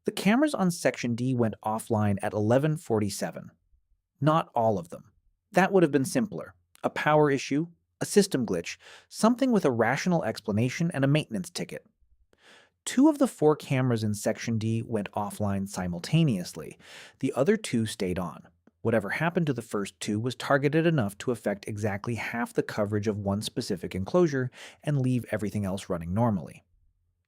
The cameras on Section D went offline at 11:47. Not all of them. That would have been simpler. A power issue, a system glitch, something with a rational explanation and a maintenance ticket. Two of the four cameras in Section D went offline simultaneously. The other two stayed on. Whatever happened to the first two was targeted enough to affect exactly half the coverage of one specific enclosure and leave everything else running normally.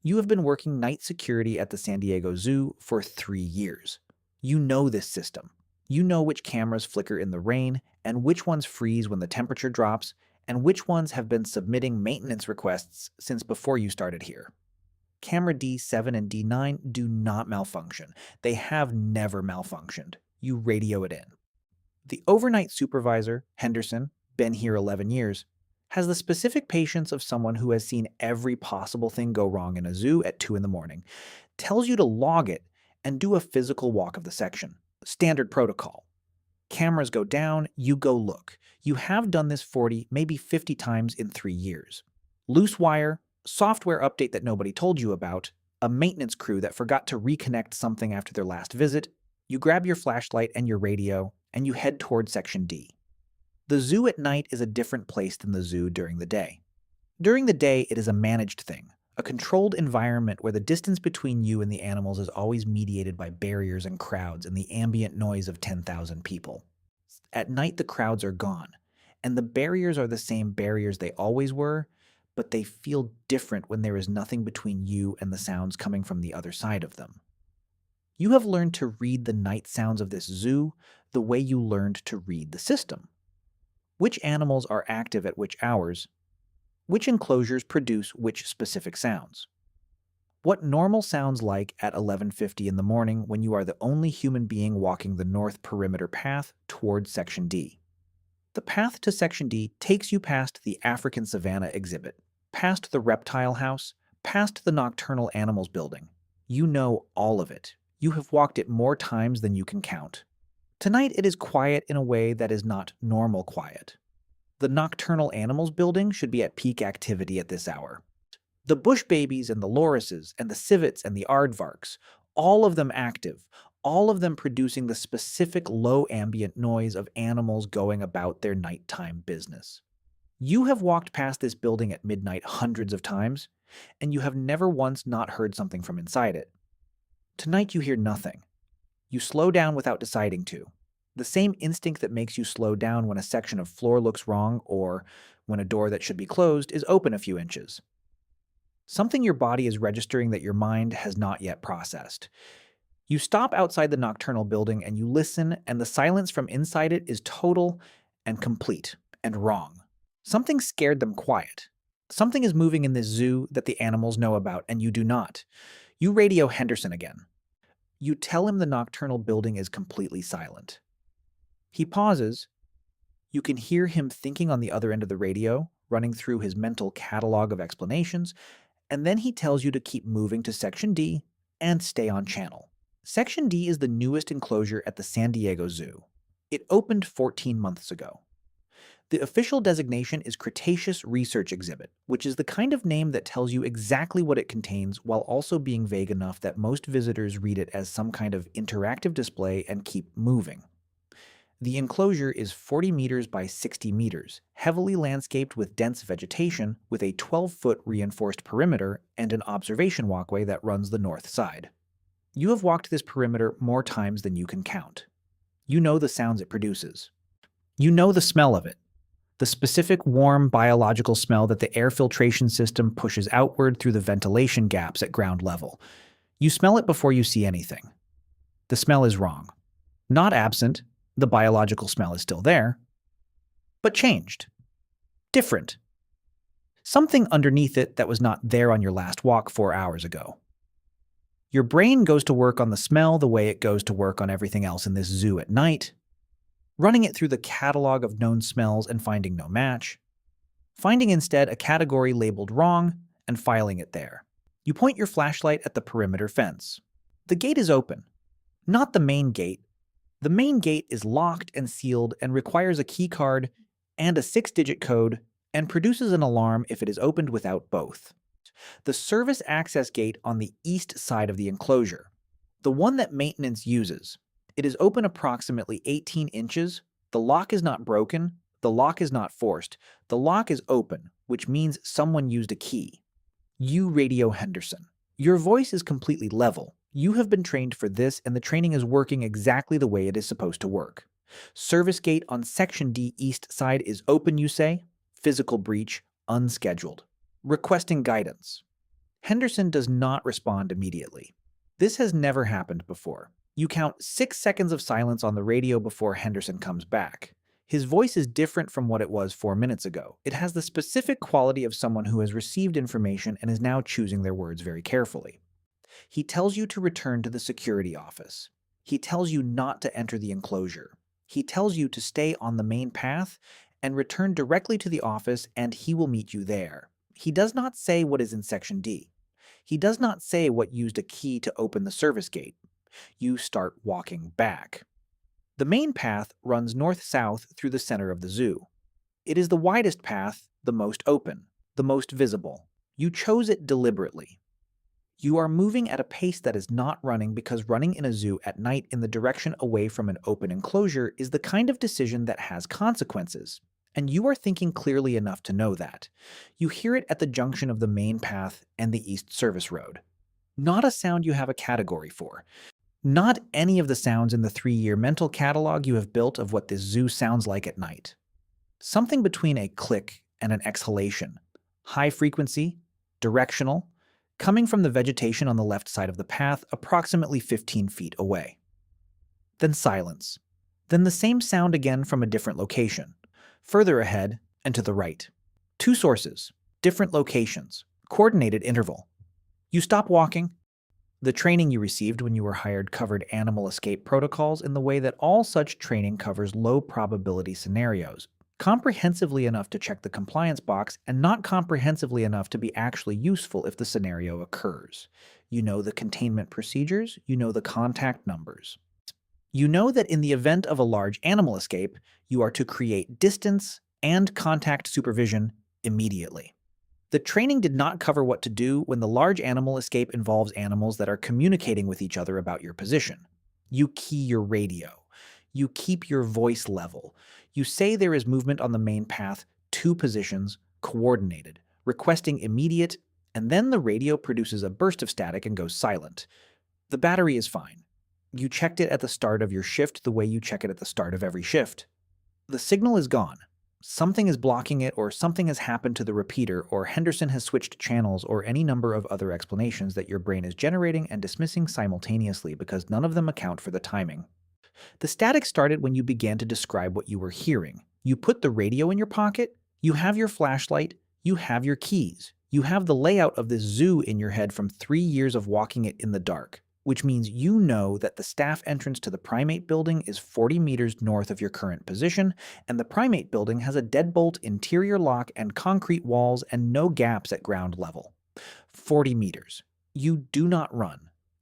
You have been working night security at the San Diego Zoo for 3 years. You know this system. You know which cameras flicker in the rain, and which ones freeze when the temperature drops, and which ones have been submitting maintenance requests since before you started here. Camera D7 and D9 do not malfunction. They have never malfunctioned. You radio it in. The overnight supervisor, Henderson, been here 11 years, has the specific patience of someone who has seen every possible thing go wrong in a zoo at 2 in the morning, tells you to log it, and do a physical walk of the section. Standard protocol. Cameras go down, you go look. You have done this 40, maybe 50 times in 3 years. Loose wire, software update that nobody told you about, a maintenance crew that forgot to reconnect something after their last visit. You grab your flashlight and your radio, and you head toward Section D. The zoo at night is a different place than the zoo during the day. During the day, it is a managed thing, a controlled environment where the distance between you and the animals is always mediated by barriers and crowds and the ambient noise of 10,000 people. At night, the crowds are gone, and the barriers are the same barriers they always were, but they feel different when there is nothing between you and the sounds coming from the other side of them. You have learned to read the night sounds of this zoo the way you learned to read the system. Which animals are active at which hours? Which enclosures produce which specific sounds? What normal sounds like at 11:50 in the morning when you are the only human being walking the north perimeter path toward Section D? The path to Section D takes you past the African Savanna exhibit, past the reptile house, past the nocturnal animals building. You know all of it. You have walked it more times than you can count. Tonight it is quiet in a way that is not normal quiet. The nocturnal animals building should be at peak activity at this hour. The bush babies and the lorises and the civets and the aardvarks, all of them active, all of them producing the specific low ambient noise of animals going about their nighttime business. You have walked past this building at midnight hundreds of times, and you have never once not heard something from inside it. Tonight you hear nothing. You slow down without deciding to. The same instinct that makes you slow down when a section of floor looks wrong or when a door that should be closed is open a few inches. Something your body is registering that your mind has not yet processed. You stop outside the nocturnal building and you listen, and the silence from inside it is total and complete and wrong. Something scared them quiet. Something is moving in this zoo that the animals know about and you do not. You radio Henderson again. You tell him the nocturnal building is completely silent. He pauses. You can hear him thinking on the other end of the radio, running through his mental catalog of explanations, and then he tells you to keep moving to Section D and stay on channel. Section D is the newest enclosure at the San Diego Zoo. It opened 14 months ago. The official designation is Cretaceous Research Exhibit, which is the kind of name that tells you exactly what it contains while also being vague enough that most visitors read it as some kind of interactive display and keep moving. The enclosure is 40 meters by 60 meters, heavily landscaped with dense vegetation, with a 12-foot reinforced perimeter and an observation walkway that runs the north side. You have walked this perimeter more times than you can count. You know the sounds it produces. You know the smell of it. The specific warm biological smell that the air filtration system pushes outward through the ventilation gaps at ground level. You smell it before you see anything. The smell is wrong. Not absent, the biological smell is still there, but changed. Different. Something underneath it that was not there on your last walk 4 hours ago. Your brain goes to work on the smell the way it goes to work on everything else in this zoo at night, running it through the catalog of known smells and finding no match, finding instead a category labeled wrong and filing it there. You point your flashlight at the perimeter fence. The gate is open. Not the main gate. The main gate is locked and sealed and requires a key card and a 6-digit code and produces an alarm if it is opened without both. The service access gate on the east side of the enclosure. The one that maintenance uses. It is open approximately 18 inches. The lock is not broken. The lock is not forced. The lock is open, which means someone used a key. You radio Henderson. Your voice is completely level. You have been trained for this, and the training is working exactly the way it is supposed to work. Service gate on Section D east side is open, you say? Physical breach, unscheduled. Requesting guidance. Henderson does not respond immediately. This has never happened before. You count 6 seconds of silence on the radio before Henderson comes back. His voice is different from what it was 4 minutes ago. It has the specific quality of someone who has received information and is now choosing their words very carefully. He tells you to return to the security office. He tells you not to enter the enclosure. He tells you to stay on the main path and return directly to the office, and he will meet you there. He does not say what is in Section D. He does not say what used a key to open the service gate. You start walking back. The main path runs north-south through the center of the zoo. It is the widest path, the most open, the most visible. You chose it deliberately. You are moving at a pace that is not running because running in a zoo at night in the direction away from an open enclosure is the kind of decision that has consequences. And you are thinking clearly enough to know that. You hear it at the junction of the main path and the East Service Road. Not a sound you have a category for. Not any of the sounds in the 3-year mental catalog you have built of what this zoo sounds like at night. Something between a click and an exhalation. High frequency, directional, coming from the vegetation on the left side of the path approximately 15 feet away. Then silence. Then the same sound again from a different location. Further ahead and to the right. 2 sources, different locations, coordinated interval. You stop walking. The training you received when you were hired covered animal escape protocols in the way that all such training covers low-probability scenarios, comprehensively enough to check the compliance box and not comprehensively enough to be actually useful if the scenario occurs. You know the containment procedures, you know the contact numbers. You know that in the event of a large animal escape, you are to create distance and contact supervision immediately. The training did not cover what to do when the large animal escape involves animals that are communicating with each other about your position. You key your radio. You keep your voice level. You say there is movement on the main path, 2 positions, coordinated, requesting immediate, and then the radio produces a burst of static and goes silent. The battery is fine. You checked it at the start of your shift the way you check it at the start of every shift. The signal is gone. Something is blocking it, or something has happened to the repeater, or Henderson has switched channels, or any number of other explanations that your brain is generating and dismissing simultaneously because none of them account for the timing. The static started when you began to describe what you were hearing. You put the radio in your pocket, you have your flashlight, you have your keys. You have the layout of this zoo in your head from 3 years of walking it in the dark, which means you know that the staff entrance to the primate building is 40 meters north of your current position, and the primate building has a deadbolt interior lock and concrete walls and no gaps at ground level. 40 meters. You do not run.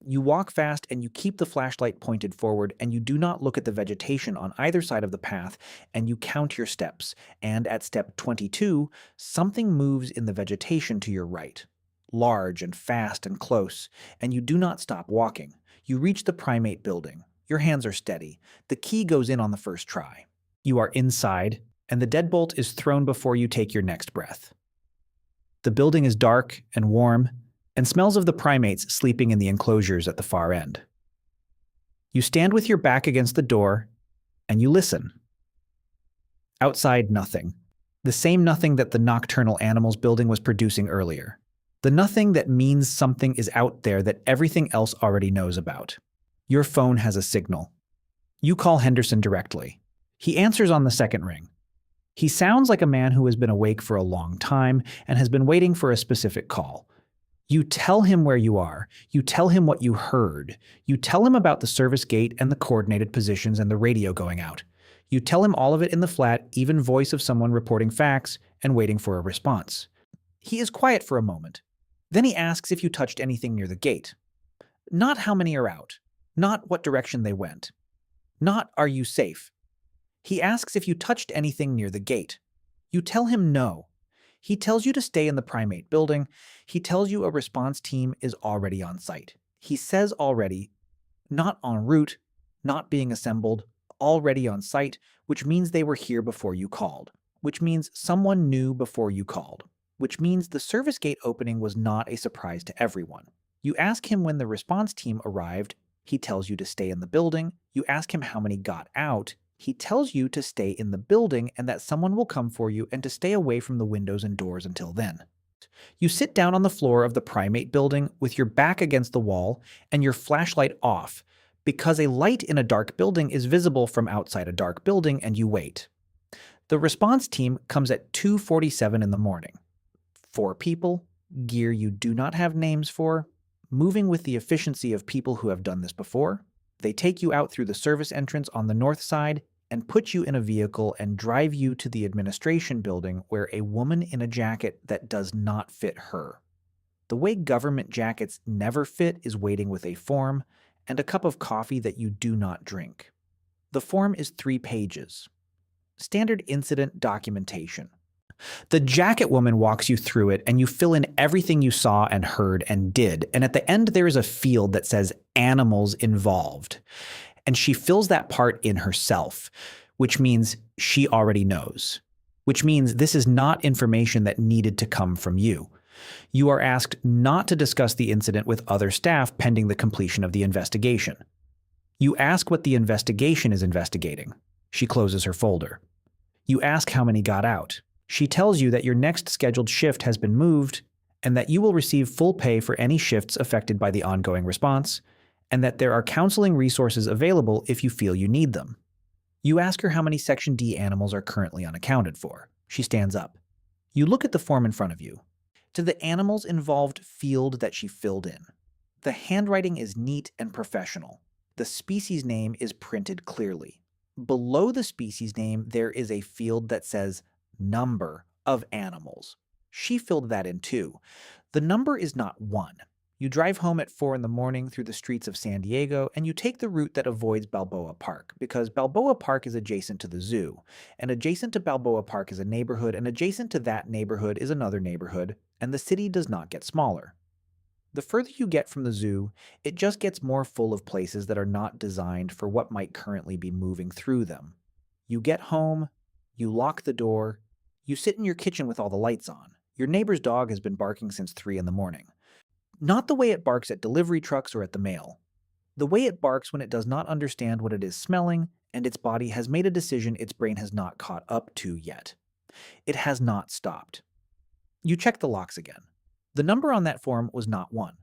You walk fast and you keep the flashlight pointed forward, and you do not look at the vegetation on either side of the path, and you count your steps, and at step 22, something moves in the vegetation to your right. Large and fast and close, and you do not stop walking. You reach the primate building. Your hands are steady. The key goes in on the first try. You are inside, and the deadbolt is thrown before you take your next breath. The building is dark and warm, and smells of the primates sleeping in the enclosures at the far end. You stand with your back against the door, and you listen. Outside, nothing. The same nothing that the nocturnal animals building was producing earlier. The nothing that means something is out there that everything else already knows about. Your phone has a signal. You call Henderson directly. He answers on the second ring. He sounds like a man who has been awake for a long time and has been waiting for a specific call. You tell him where you are. You tell him what you heard. You tell him about the service gate and the coordinated positions and the radio going out. You tell him all of it in the flat, even voice of someone reporting facts and waiting for a response. He is quiet for a moment. Then he asks if you touched anything near the gate. Not how many are out. Not what direction they went. Not are you safe. He asks if you touched anything near the gate. You tell him no. He tells you to stay in the primate building. He tells you a response team is already on site. He says already, Not en route, not being assembled, already on site, which means they were here before you called, which means someone knew before you called, which means the service gate opening was not a surprise to everyone. You ask him when the response team arrived, he tells you to stay in the building. You ask him how many got out, he tells you to stay in the building and that someone will come for you and to stay away from the windows and doors until then. You sit down on the floor of the primate building with your back against the wall and your flashlight off because a light in a dark building is visible from outside a dark building, and you wait. The response team comes at 2:47 in the morning. 4 people, gear you do not have names for, moving with the efficiency of people who have done this before. They take you out through the service entrance on the north side and put you in a vehicle and drive you to the administration building where a woman in a jacket that does not fit her. The way government jackets never fit is waiting with a form and a cup of coffee that you do not drink. The form is 3 pages. Standard incident documentation. The jacket woman walks you through it and you fill in everything you saw and heard and did. And at the end, there is a field that says animals involved. And she fills that part in herself, which means she already knows, which means this is not information that needed to come from you. You are asked not to discuss the incident with other staff pending the completion of the investigation. You ask what the investigation is investigating. She closes her folder. You ask how many got out. She tells you that your next scheduled shift has been moved and that you will receive full pay for any shifts affected by the ongoing response, and that there are counseling resources available if you feel you need them. You ask her how many Section D animals are currently unaccounted for. She stands up. You look at the form in front of you. To the animals involved field that she filled in. The handwriting is neat and professional. The species name is printed clearly. Below the species name, there is a field that says number of animals. She filled that in too. The number is not 1. You drive home at 4 in the morning through the streets of San Diego, and you take the route that avoids Balboa Park, because Balboa Park is adjacent to the zoo, and adjacent to Balboa Park is a neighborhood, and adjacent to that neighborhood is another neighborhood, and the city does not get smaller. The further you get from the zoo, it just gets more full of places that are not designed for what might currently be moving through them. You get home, you lock the door, you sit in your kitchen with all the lights on. Your neighbor's dog has been barking since 3 in the morning. Not the way it barks at delivery trucks or at the mail. The way it barks when it does not understand what it is smelling, and its body has made a decision its brain has not caught up to yet. It has not stopped. You check the locks again. The number on that form was not 1.